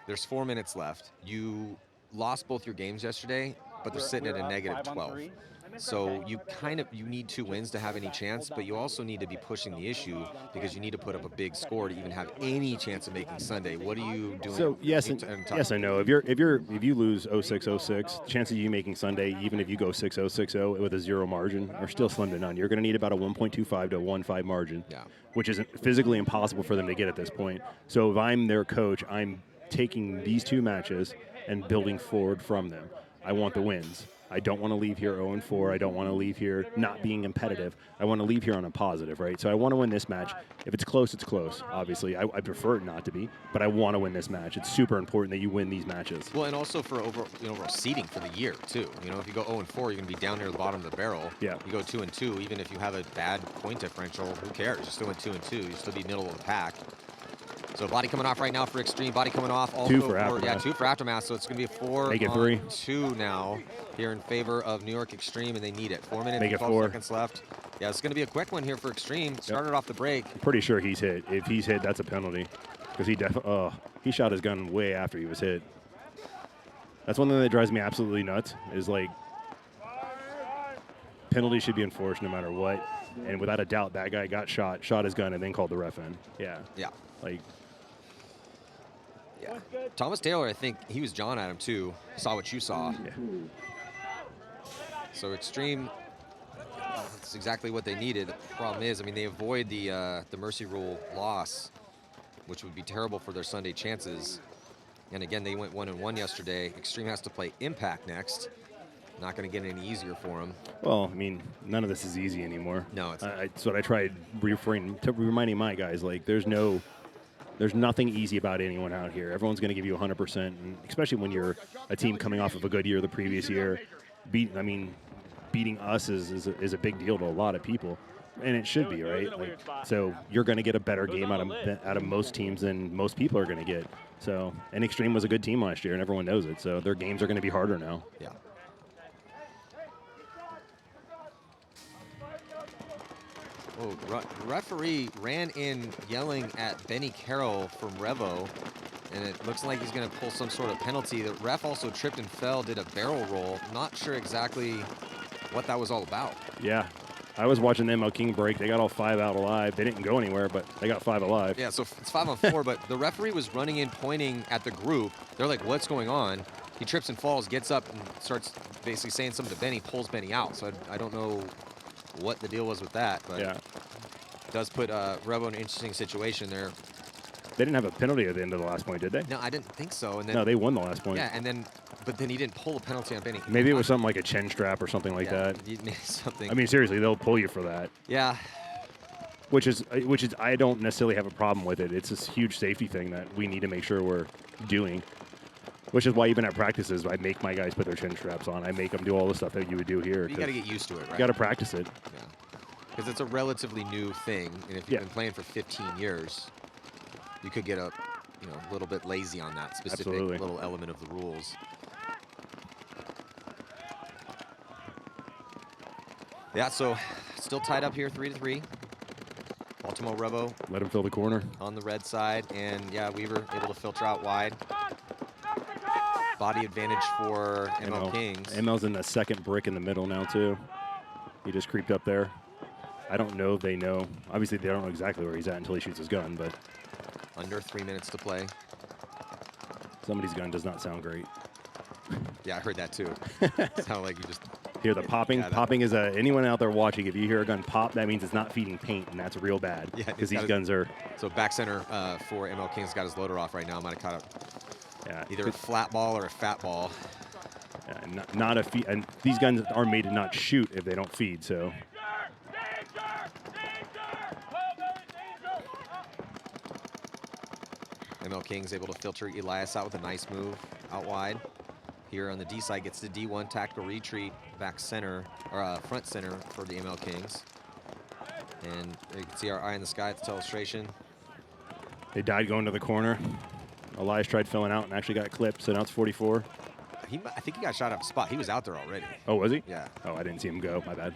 There's 4 minutes left. You lost both your games yesterday, but they're sitting at a negative 12. So you need 2 wins to have any chance, but you also need to be pushing the issue because you need to put up a big score to even have any chance of making Sunday. What are you doing? So yes and yes, I know. If you lose 0-6, chances of you making Sunday, even if you go 6-0, 6-0 with a 0 margin, are still slim to none. You're going to need about a 1.25 to 1.5 margin, which is physically impossible for them to get at this point. So if I'm their coach, I'm taking these 2 matches and building forward from them. I want the wins. I don't want to leave here 0-4. I don't want to leave here not being competitive. I want to leave here on a positive, right? So I want to win this match. If it's close, it's close. Obviously, I prefer it not to be, but I want to win this match. It's super important that you win these matches. Well, and also for overall seeding for the year too. If you go 0-4, you're going to be down near the bottom of the barrel. Yeah. You go 2-2, even if you have a bad point differential, who cares? You're still in 2-2. You still be middle of the pack. So body coming off right now for Xtreme. Body coming off. Also 2 for Aftermath. Yeah, 2 for Aftermath. So it's going to be a 4 Make it on 3. 2 now here in favor of New York Xtreme, and they need it. 4 minutes Make and it 12 4. seconds left. Yeah, it's going to be a quick one here for Xtreme. Started off the break. I'm pretty sure he's hit. If he's hit, that's a penalty. Because he shot his gun way after he was hit. That's one thing that drives me absolutely nuts is like penalties should be enforced no matter what. And without a doubt, that guy got shot his gun, and then called the ref in. Yeah. Yeah. Like. Yeah. Thomas Taylor, I think he was John at him too. Saw what you saw. Yeah. So Xtreme, that's exactly what they needed. The problem is, they avoid the mercy rule loss, which would be terrible for their Sunday chances. And again, they went 1-1 yesterday. Xtreme has to play Impact next. Not going to get any easier for them. Well, none of this is easy anymore. No, it's not. That's what I tried reminding my guys. Like, there's nothing easy about anyone out here. Everyone's going to give you 100%, and especially when you're a team coming off of a good year the previous year. Beating us is a big deal to a lot of people, and it should be, right? Like, so you're going to get a better game out of most teams than most people are going to get. So, and Xtreme was a good team last year, and everyone knows it. So their games are going to be harder now. Yeah. Oh, referee ran in yelling at Benny Carroll from Revo, and it looks like he's going to pull some sort of penalty. The ref also tripped and fell, did a barrel roll. Not sure exactly what that was all about. Yeah. I was watching the MLKing break. They got all 5 out alive. They didn't go anywhere, but they got 5 alive. Yeah, so it's 5-on-4, but the referee was running in, pointing at the group. They're like, what's going on? He trips and falls, gets up, and starts basically saying something to Benny, pulls Benny out. So I don't know what the deal was with that, but yeah. It does put Revo in an interesting situation there. They didn't have a penalty at the end of the last point, did they? No, I didn't think so. And then, no, they won the last point. Yeah, but then he didn't pull a penalty on Benny. Maybe it was something like a chin strap or something like that. Something. Seriously, they'll pull you for that. Yeah. Which is I don't necessarily have a problem with it. It's this huge safety thing that we need to make sure we're doing. Which is why even at practices, I make my guys put their chin straps on. I make them do all the stuff that you would do here. You got to get used to it, right? You got to practice it. Yeah. Because it's a relatively new thing, and if you've been playing for 15 years, you could get a little bit lazy on that specific little element of the rules. Yeah, so still tied up here, 3-3. Baltimore Revo. Let him fill the corner. On the red side, and yeah, Weaver able to filter out wide. Body advantage for MLKings. ML's in the second brick in the middle now, too. He just creeped up there. I don't know if they know. Obviously, they don't know exactly where he's at until he shoots his gun, but... Under 3 minutes to play. Somebody's gun does not sound great. Yeah, I heard that, too. Sound like you just... Hear the popping? Popping is anyone out there watching, if you hear a gun pop, that means it's not feeding paint, and that's real bad. Yeah, because these guns are... So back center for MLKings got his loader off right now. Might have caught up either a flat ball or a fat ball. Yeah, not a feed. And these guns are made to not shoot if they don't feed, so... MLKings able to filter Elias out with a nice move out wide. Here on the D side, gets the D1 tactical retreat back center, or front center for the MLKings. And you can see our eye in the sky at the illustration. They died going to the corner. Elias tried filling out and actually got clipped, so now it's 44. I think he got shot up spot. He was out there already. Oh, was he? Yeah. Oh, I didn't see him go. My bad.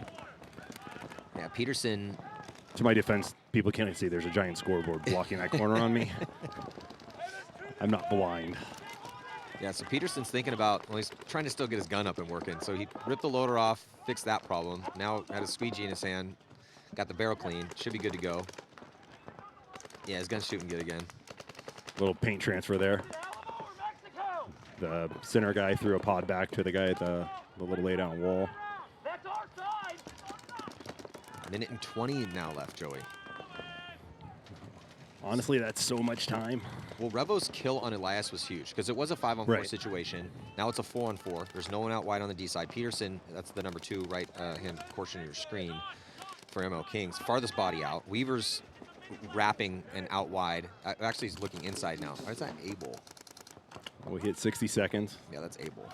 Yeah, Peterson. To my defense, people can't see there's a giant scoreboard blocking that corner on me. I'm not blind. Yeah, so Peterson's thinking about, well, he's trying to still get his gun up and working. So he ripped the loader off, fixed that problem. Now had a squeegee in his hand, got the barrel clean. Should be good to go. Yeah, his gun's shooting good again. Little paint transfer there. The center guy threw a pod back to the guy at the little lay down wall. Minute and 20 now left, Joey. Honestly, that's so much time. Well, Revo's kill on Elias was huge because it was a 5-on-4 Right. situation. Now it's a 4-on-4. There's no one out wide on the D side. Peterson, that's the number 2 right hand portion of your screen for MLKings. Farthest body out. Weaver's wrapping and out wide. Actually, he's looking inside now. Or is that Abel? We hit 60 seconds. Yeah, that's Abel.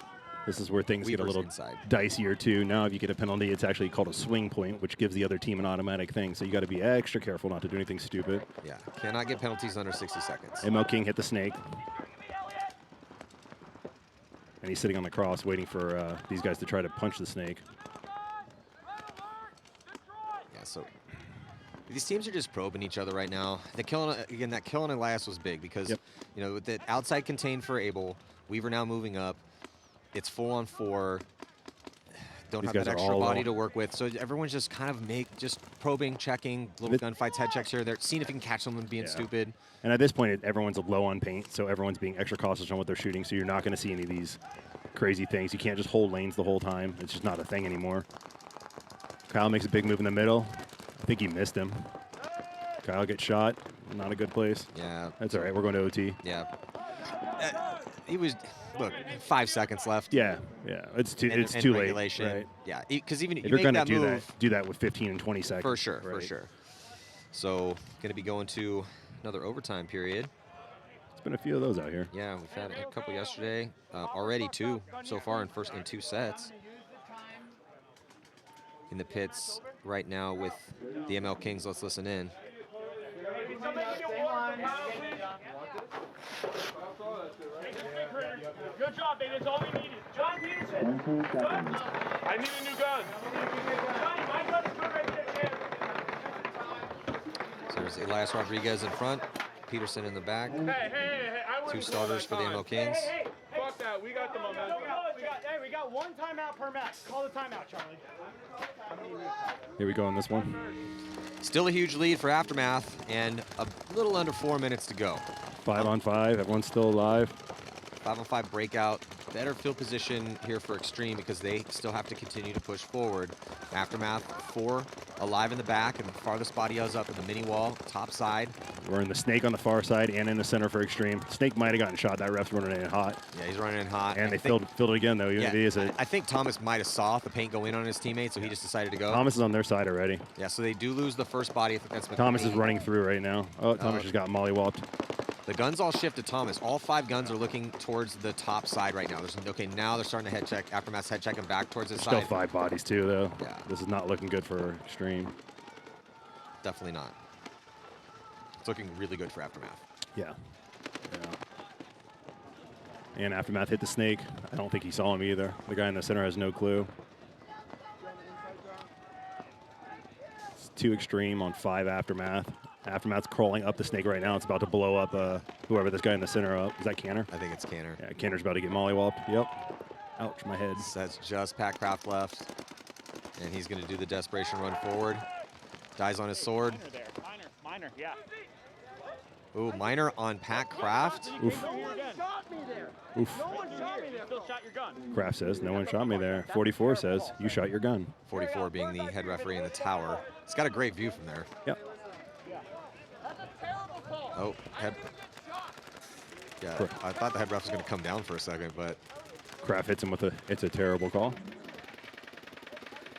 This is where things get a Weaver's little inside. dicier too. Now, if you get a penalty, it's actually called a swing point, which gives the other team an automatic thing. So you got to be extra careful not to do anything stupid. Yeah, cannot get penalties under 60 seconds. MLKing hit the snake. And he's sitting on the cross waiting for these guys to try to punch the snake. Yeah, so these teams are just probing each other right now. The kill on, again, that kill on Elias was big because, Yep. you know, with the outside contained for Abel, Weaver now moving up. It's 4-on-4. Don't These have guys that are extra all body low. to work with. So everyone's just kind of just probing, checking, little gunfights, head checks here. They're seeing if you can catch someone being Yeah. stupid. And at this point, everyone's low on paint, so everyone's being extra cautious on what they're shooting, so you're not going to see any of these crazy things. You can't just hold lanes the whole time. It's just not a thing anymore. Kyle makes a big move in the middle. I think he missed him. Kyle gets shot. Not a good place. Yeah. That's all right. We're going to OT. Yeah. He was, look, 5 seconds left. Yeah, yeah. It's too And too late. regulation. Right? Yeah, because even If you you're make going to that do move, that, do that with 15 and 20 seconds. for sure, for right? sure. So going to be going to another overtime period. There's been a few of those out here. Yeah, we've had a couple yesterday. Already 2 so far in 2 sets. In the pits right now with the MLKings. Let's listen in. Good job, baby. That's all we needed. John Peterson. 20 seconds. I need a new gun. Johnny, my gun's good right there, man. So there's Elias Rodriguez in front, Peterson in the back. Hey. I 2 wouldn't starters for the time. MLKings. Fuck that. We got the momentum. We got 1 timeout per match. Call the timeout, Charlie. Here we go on this one. Still a huge lead for Aftermath, and a little under 4 minutes to go. 5 on 5. Everyone's still alive. 5-on-5 breakout. Better field position here for Xtreme because they still have to continue to push forward. Aftermath 4 alive in the back, and the farthest body is up in the mini wall, top side. We're in the snake on the far side and in the center for Xtreme. Snake might have gotten shot. That ref's running in hot. Yeah, he's running in hot. And I they think- filled it again, though. Even Yeah, if he is a, I think Thomas might have saw the paint go in on his teammate, so he just decided to go. Thomas is on their side already. Yeah, so they do lose the first body. I think that's Thomas is McLean. running through right now. Oh, Thomas just got mollywopped. The guns all shift to Thomas. All 5 guns are looking towards the top side right now. Okay, now they're starting to head check. Aftermath's head checking back towards the Still side. 5 bodies, too, though. Yeah. This is not looking good for Xtreme. Definitely not. It's looking really good for Aftermath. Yeah. And Aftermath hit the snake. I don't think he saw him either. The guy in the center has no clue. It's 2 Xtreme on 5 Aftermath. Aftermath's crawling up the snake right now. It's about to blow up whoever this guy in the center up. Is that Canner? I think it's Canner. Yeah, Canner's about to get mollywopped. Yep. Ouch, my head. So that's just Pat Kraft left. And he's going to do the desperation run forward. Dies on his sword. Minor, yeah. Ooh, minor on Pat Kraft. Oof. No one shot me there. Oof. No one shot me there. You still shot your gun. Kraft says, no one shot me there. 44 says, you shot your gun. 44 being the head referee in the tower. He's got a great view from there. Yep. Oh, head. Yeah, I thought the head ref was going to come down for a second, but Kraft hits him with it's a terrible call.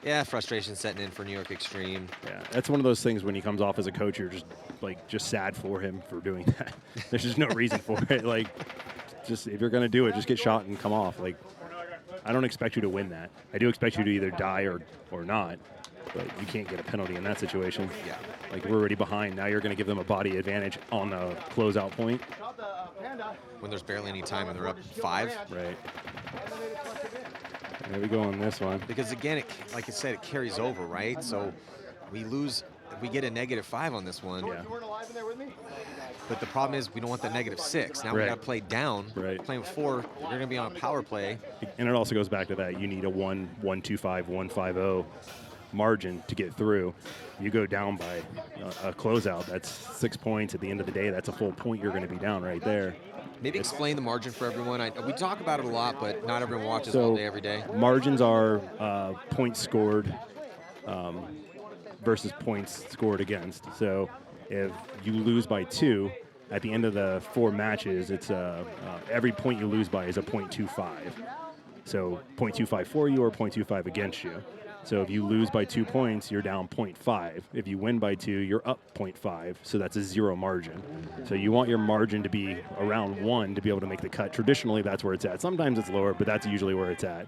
yeah, frustration setting in for New York Xtreme. Yeah, that's one of those things when he comes off as a coach, you're just sad for him for doing that. There's just no reason for it. Like, just if you're gonna do it, just get shot and come off. Like, I don't expect you to win that. I do expect you to either die or not, but you can't get a penalty in that situation. Yeah. Like, we're already behind. Now you're gonna give them a body advantage on the closeout point. When there's barely any time and they're up 5. Right. There we go on this one. Because again, like I said, it carries over, right? So we lose, if we get a -5 on this one. Yeah. You weren't alive in there with me? But the problem is we don't want the -6. Now we Right. got to play down. Right. Playing with 4, you're going to be on a power play. And it also goes back to that. You need a 1-1-2-5, 1-5-0 margin to get through. You go down by a closeout, that's 6 points. At the end of the day, that's a full point you're going to be down right there. Maybe explain the margin for everyone. We talk about it a lot, but not everyone watches So all day, every day. margins are points scored versus points scored against. So if you lose by 2, at the end of the 4 matches, it's every point you lose by is a .25. So .25 for you or .25 against you. So if you lose by 2 points, you're down .5. If you win by 2, you're up .5. So that's a 0 margin. So you want your margin to be around 1 to be able to make the cut. Traditionally, that's where it's at. Sometimes it's lower, but that's usually where it's at.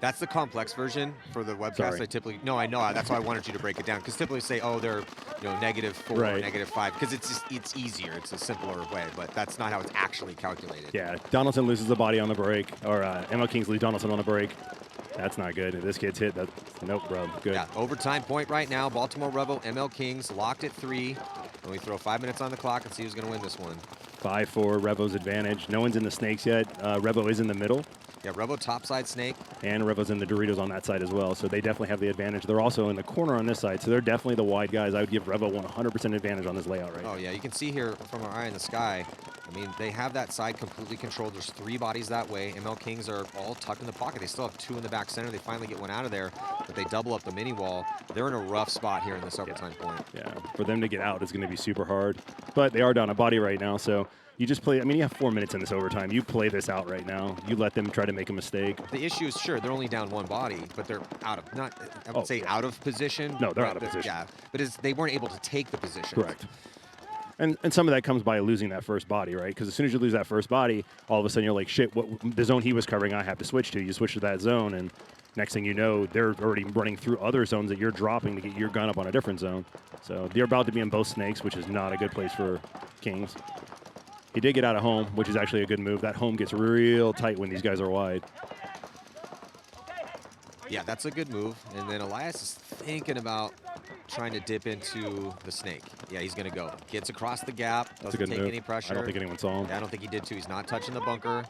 That's the complex version for the webcast. Sorry. I typically, no, I know. That's why I wanted you to break it down. Because typically say, oh, they're -4, Right. -5. Because it's easier. It's a simpler way. But that's not how it's actually calculated. Yeah, Donaldson loses a body on the break, or MLKings leave Donaldson on the break. That's not good. If this gets hit, that's nope, bro. Good. Yeah, overtime point right now. Baltimore Revo, MLKings locked at 3. And we throw 5 minutes on the clock and see who's going to win this one. 5-4, Revo's advantage. No one's in the snakes yet. Revo is in the middle, Yeah, Revo topside snake. and Revo's in the Doritos on that side as well. So they definitely have the advantage. They're also in the corner on this side, so they're definitely the wide guys. I would give Revo 100% advantage on this layout right Oh, yeah, you can see here from our eye in the sky. I mean, they have that side completely controlled. There's 3 bodies that way. MLKings are all tucked in the pocket. They still have 2 in the back center. They finally get one out of there, but they double up the mini wall. They're in a rough spot here in this overtime point. Yeah, for them to get out is going to be super hard. But they are down a body right now, so you just play. I mean, you have 4 minutes in this overtime. You play this out right now. You let them try to make a mistake. The issue is, sure, they're only down 1 body, but they're out of, not, I would say out of position. No, they're but out of position. Yeah, but they weren't able to take the position. Correct. And some of that comes by losing that first body, right? Because as soon as you lose that first body, all of a sudden you're like, shit, what the zone he was covering, I have to switch to. You switch to that zone, and next thing you know, they're already running through other zones that you're dropping to get your gun up on a different zone. So they're about to be in both snakes, which is not a good place for Kings. He did get out of home, which is actually a good move. That home gets real tight when these guys are wide. Yeah, that's a good move. And then Elias is thinking about trying to dip into the snake. Yeah, he's going to go. Gets across the gap. That's a Doesn't good take move. any pressure. I don't think anyone saw him. Yeah, I don't think he did too. He's not touching the bunker.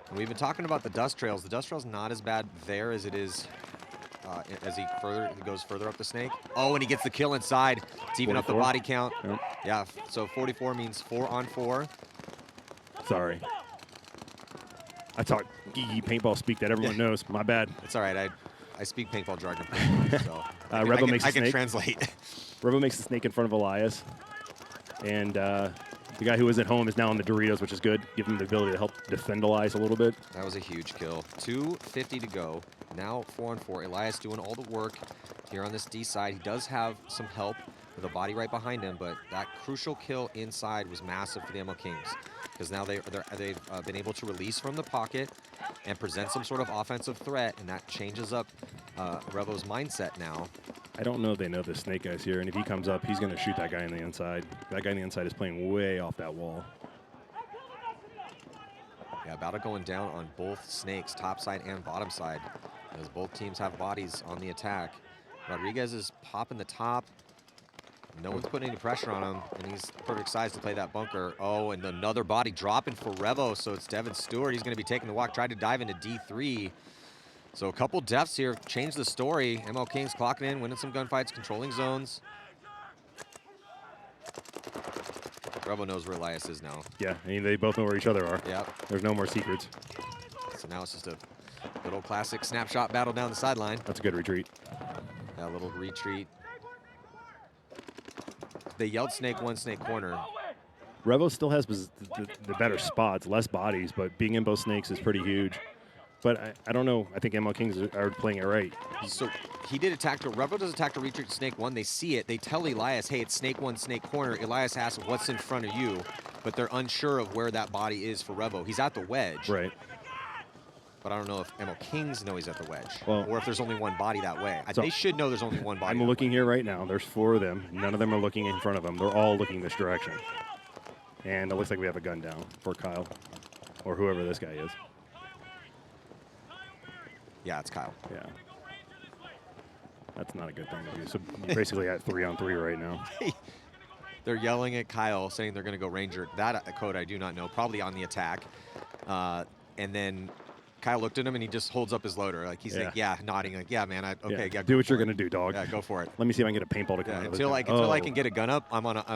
And we've been talking about the dust trails. The dust trail's not as bad there as it is as he goes further up the snake. Oh, and he gets the kill inside. It's even up the 44. body count. Yep. Yeah, so 44 means 4 on 4. Sorry. I talk geeky paintball speak that everyone knows. My bad. It's all right. I speak paintball jargon. So Revo makes a I can snake. translate. Revo makes the snake in front of Elias. And the guy who was at home is now on the Doritos, which is good. Give him the ability to help defend Elias a little bit. That was a huge kill. 2:50 to go. Now 4 on 4. Elias doing all the work here on this D side. He does have some help with a body right behind him, but that crucial kill inside was massive for the MLKings because now they've been able to release from the pocket and present some sort of offensive threat, and that changes up Revo's mindset now. I don't know if they know the snake guy's here, and if he comes up, he's going to shoot that guy on the inside. That guy on the inside is playing way off that wall. Yeah, battle going down on both snakes, top side and bottom side, as both teams have bodies on the attack. Rodriguez is popping the top. No one's putting any pressure on him, and he's perfect size to play that bunker. Oh, and another body dropping for Revo, so it's Devin Stewart. He's going to be taking the walk, tried to dive into D3. So a couple deaths here, change the story. MLKings clocking in, winning some gunfights, controlling zones. Revo knows where Elias is now. Yeah, and they both know where each other are. Yep. There's no more secrets. So now it's just a good old classic snapshot battle down the sideline. That's a good retreat. That little retreat. They yelled snake one, snake corner. Revo still has the better spots, less bodies, but being in both snakes is pretty huge. But I don't know. I think MLKings are playing it right. So he did attack to, Revo does attack to retreat to snake one. They see it. They tell Elias, hey, it's snake one, snake corner. Elias asks, what's in front of you? But they're unsure of where that body is for Revo. He's at the wedge. Right. But I don't know if MLKings know he's at the wedge. Well, or if there's only one body that way. So they should know there's only one body. I'm looking here right now. There's 4 of them. None of them are looking in front of them. They're all looking this direction. And it looks like we have a gun down for Kyle or whoever this guy is. Yeah, it's Kyle. Yeah. That's not a good thing to do. So you're basically at 3-on-3 right now. They're yelling at Kyle, saying they're going to go Ranger. That code I do not know. Probably on the attack. And then Kyle looked at him, and he just holds up his loader. Like, he's like, yeah, nodding. Like, yeah, man, okay, yeah, do what you're going to do, dog. Yeah, go for it. Let me see if I can get a paintball to come out of Until I can get a gun up,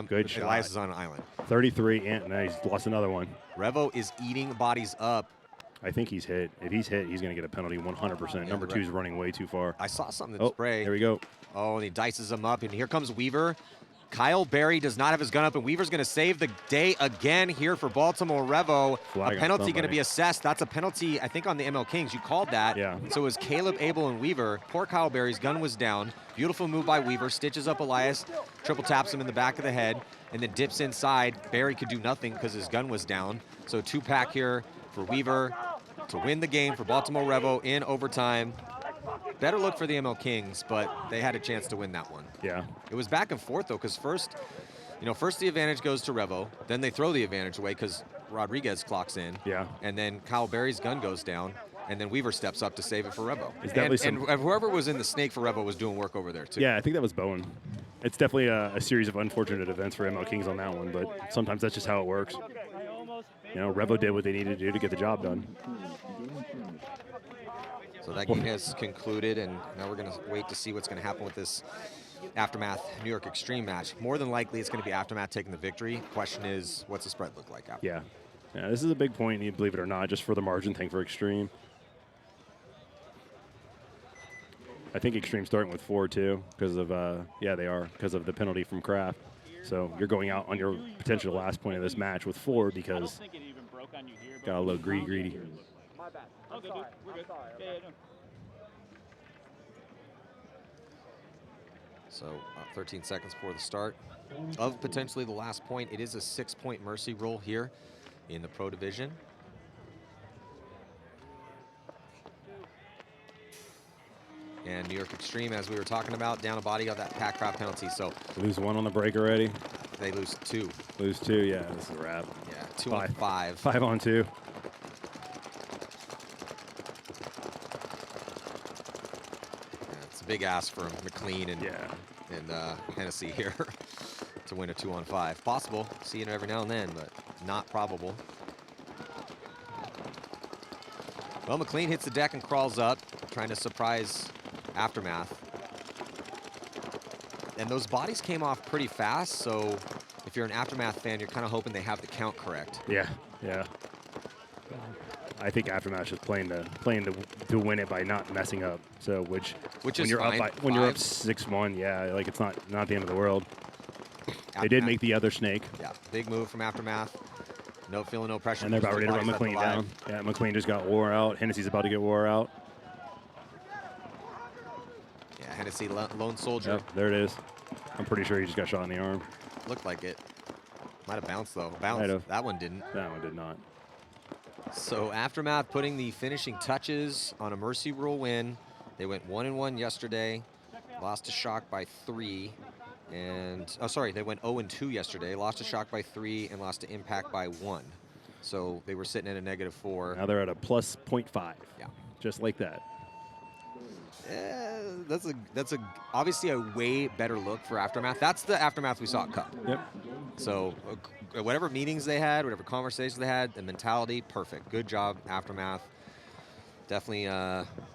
Good shot. Elias is on an island. 33, and now he's lost another one. Revo is eating bodies up. I think he's hit. If he's hit, he's going to get a penalty 100%. Number 2 is running way too far. I saw something in spray. There we go. Oh, and he dices him up, and here comes Weaver. Kyle Berry does not have his gun up, and Weaver's going to save the day again here for Baltimore Revo. A penalty going to be assessed. That's a penalty, I think, on the MLKings. You called that. Yeah. So it was Caleb, Abel, and Weaver. Poor Kyle Berry's gun was down. Beautiful move by Weaver. Stitches up Elias, triple taps him in the back of the head, and then dips inside. Berry could do nothing because his gun was down. So 2-pack here for Weaver to win the game for Baltimore Revo in overtime. Better look for the MLKings, but they had a chance to win that one. Yeah. It was back and forth, though, because first the advantage goes to Revo. Then they throw the advantage away because Rodriguez clocks in. Yeah. And then Kyle Berry's gun goes down, and then Weaver steps up to save it for Revo. And whoever was in the snake for Revo was doing work over there, too. Yeah, I think that was Bowen. It's definitely a series of unfortunate events for MLKings on that one, but sometimes that's just how it works. You know, Revo did what they needed to do to get the job done. So that game has concluded, and now we're going to wait to see what's going to happen with this Aftermath New York Xtreme match. More than likely, it's going to be Aftermath taking the victory. Question is, what's the spread look like after? Yeah. Yeah, this is a big point, you believe it or not, just for the margin thing for Xtreme. I think Xtreme's starting with 4, too, because of, they are, because of the penalty from Kraft. So you're going out on your potential last point of this match with 4 because got a little greedy. My bad. I'm sorry. We're good. Yeah, no. So 13 seconds before the start of potentially the last point. It is a 6-point mercy rule here in the Pro Division. And New York Xtreme, as we were talking about, down a body of that pack crop penalty. So lose 1 on the break already. They lose 2. Lose 2, yeah, this is a wrap. Yeah, 2 on 5. 5 on 2. Big ask for McLean and Hennessy here to win a 2-on-5. Possible, see it every now and then, but not probable. Well, McLean hits the deck and crawls up, trying to surprise Aftermath. And those bodies came off pretty fast, so if you're an Aftermath fan, you're kind of hoping they have the count correct. Yeah. I think Aftermath is playing to win it by not messing up. So which is you're fine. When you're up 6-1, yeah, like it's not the end of the world. They did make the other snake. Yeah, big move from Aftermath. Feeling no pressure. And they're about ready to run McLean down. Yeah, McLean just got wore out. Hennessy's about to get wore out. Yeah, Hennessy, lone soldier. Yep, there it is. I'm pretty sure he just got shot in the arm. Looked like it. Might have bounced, though. Bounced. That one didn't. That one did not. So Aftermath putting the finishing touches on a mercy rule win. They went 1-1 yesterday, lost to Shock by 3, and they went 0-2 yesterday, lost to Shock by 3, and lost to Impact by 1. So they were sitting at a -4. Now they're at a plus 0.5. Yeah, just like that. That's obviously a way better look for Aftermath. That's the Aftermath we saw at Cup. Yep. So whatever meetings they had, whatever conversations they had, the mentality, perfect. Good job, Aftermath. Definitely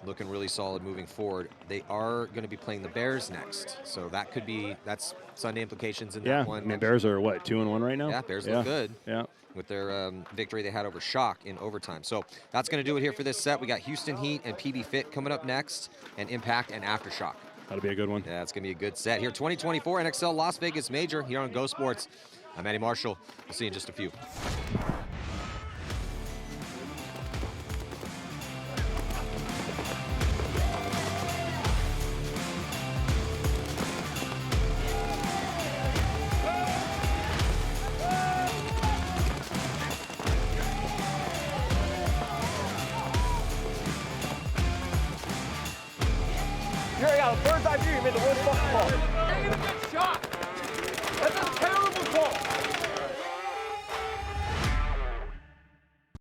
looking really solid moving forward. They are going to be playing the Bears next, so that's Sunday implications in that one. I mean, Bears are what, 2-1 right now? Yeah, Bears look good. Yeah. With their victory they had over Shock in overtime. So that's going to do it here for this set. We got Houston Heat and PB Fit coming up next, and Impact and Aftershock. That'll be a good one. Yeah, it's going to be a good set here. 2024 NXL Las Vegas Major here on Go Sports. I'm Eddie Marshall. We'll see you in just a few. Here, I got a bird's eye view. You made the worst fucking ball. You're gonna get shot. That's a terrible